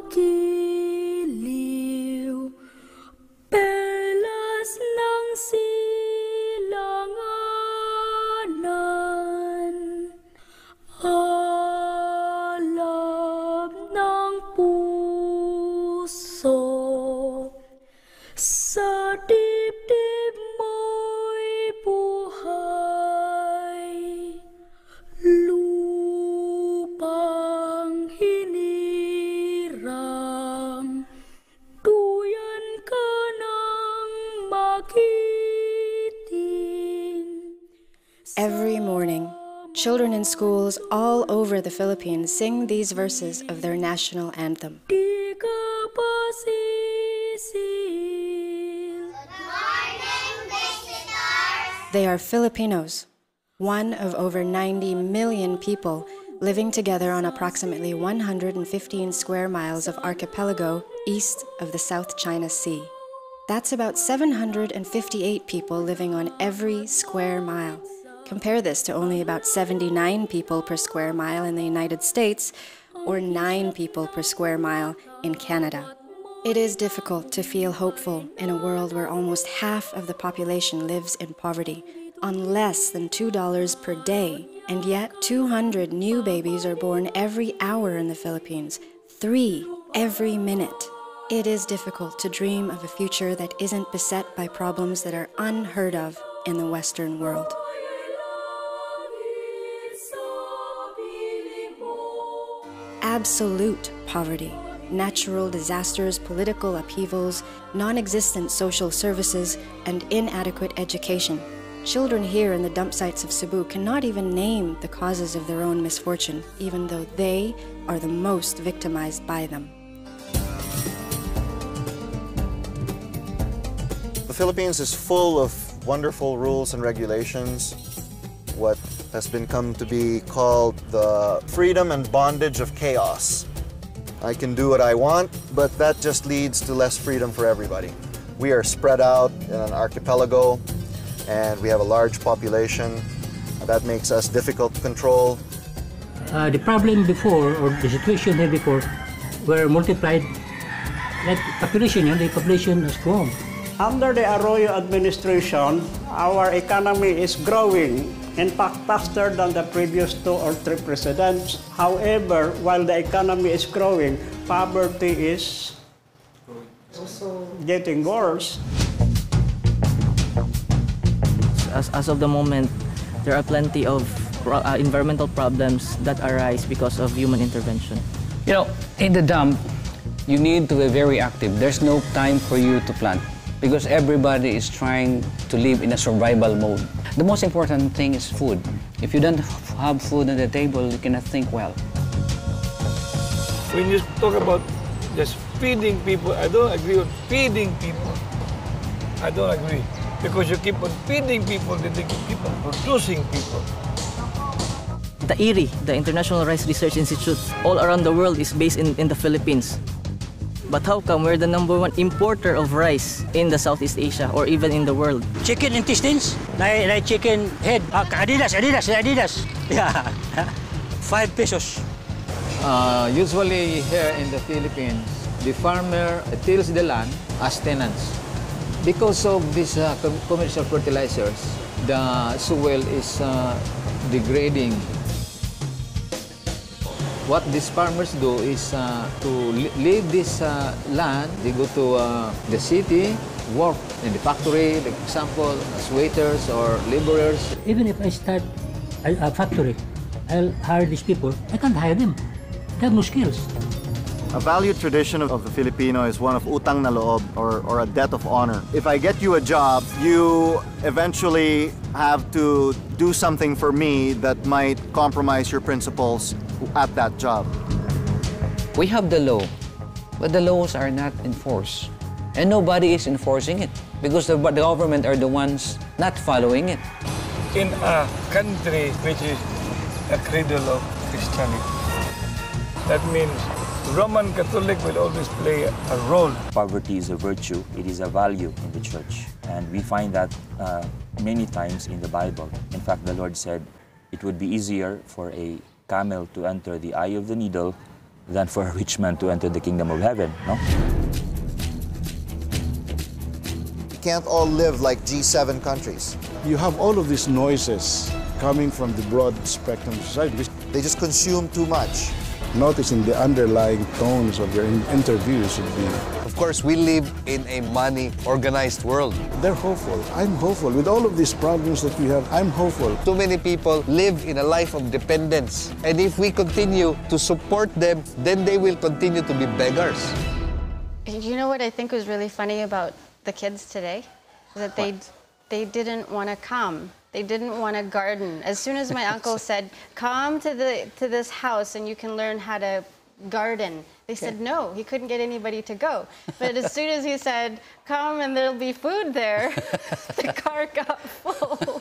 makiliw, pelas ng silanganan, alab ng puso, sa dibdib mo'y buhay, lupang hinirang, duyan ka ng magiting. Every morning, children in schools all over the Philippines sing these verses of their national anthem. Di ka pa sisil. They are Filipinos, one of over 90 million people living together on approximately 115 square miles of archipelago east of the South China Sea. That's about 758 people living on every square mile. Compare this to only about 79 people per square mile in the United States, or 9 people per square mile in Canada. It is difficult to feel hopeful in a world where almost half of the population lives in poverty, on less than $2 per day, and yet 200 new babies are born every hour in the Philippines, 3 every minute. It is difficult to dream of a future that isn't beset by problems that are unheard of in the Western world. Absolute poverty, natural disasters, political upheavals, non-existent social services, and inadequate education. Children here in the dump sites of Cebu cannot even name the causes of their own misfortune, even though they are the most victimized by them. The Philippines is full of wonderful rules and regulations, what has been come to be called the freedom and bondage of chaos. I can do what I want, but that just leads to less freedom for everybody. We are spread out in an archipelago, and we have a large population. That makes us difficult to control. The problem before, or the situation here before, were multiplied, like population, the population has grown. Under the Arroyo administration, our economy is growing, in fact faster than the previous 2 or 3 presidents. However, while the economy is growing, poverty is also getting worse. As of the moment, there are plenty of environmental problems that arise because of human intervention. You know, in the dump, you need to be very active. There's no time for you to plant because everybody is trying to live in a survival mode. The most important thing is food. If you don't have food on the table, you cannot think well. When you talk about just feeding people, I don't agree with feeding people. I don't agree. Because you keep on feeding people, then they keep on producing people. The IRI, the International Rice Research Institute, all around the world is based in the Philippines. But how come we're the #1 importer of rice in the Southeast Asia or even in the world? Chicken intestines, like chicken head. Adidas. Yeah, 5 pesos. Usually here in the Philippines, the farmer tills the land as tenants. Because of these commercial fertilizers, the soil is degrading. What these farmers do is to leave this land, they go to the city, work in the factory, like example, as waiters or laborers. Even if I start a factory, I'll hire these people. I can't hire them. They have no skills. A valued tradition of the Filipino is one of utang na loob, or a debt of honor. If I get you a job, you eventually have to do something for me that might compromise your principles at that job. We have the law, but the laws are not enforced. And nobody is enforcing it because the government are the ones not following it. In a country which is a cradle of Christianity, that means Roman Catholic will always play a role. Poverty is a virtue, it is a value in the church. And we find that many times in the Bible. In fact, the Lord said it would be easier for a camel to enter the eye of the needle than for a rich man to enter the kingdom of heaven, no? We can't all live like G7 countries. You have all of these noises coming from the broad spectrum of society. They just consume too much. Noticing the underlying tones of your interviews should be. Of course, we live in a money-organized world. They're hopeful. I'm hopeful. With all of these problems that we have, I'm hopeful. Too many people live in a life of dependence. And if we continue to support them, then they will continue to be beggars. You know what I think was really funny about the kids today? That they didn't want to come. They didn't want to garden. As soon as my uncle said, come to this house and you can learn how to garden, they said no, he couldn't get anybody to go. But as soon as he said, come and there'll be food there, the car got full.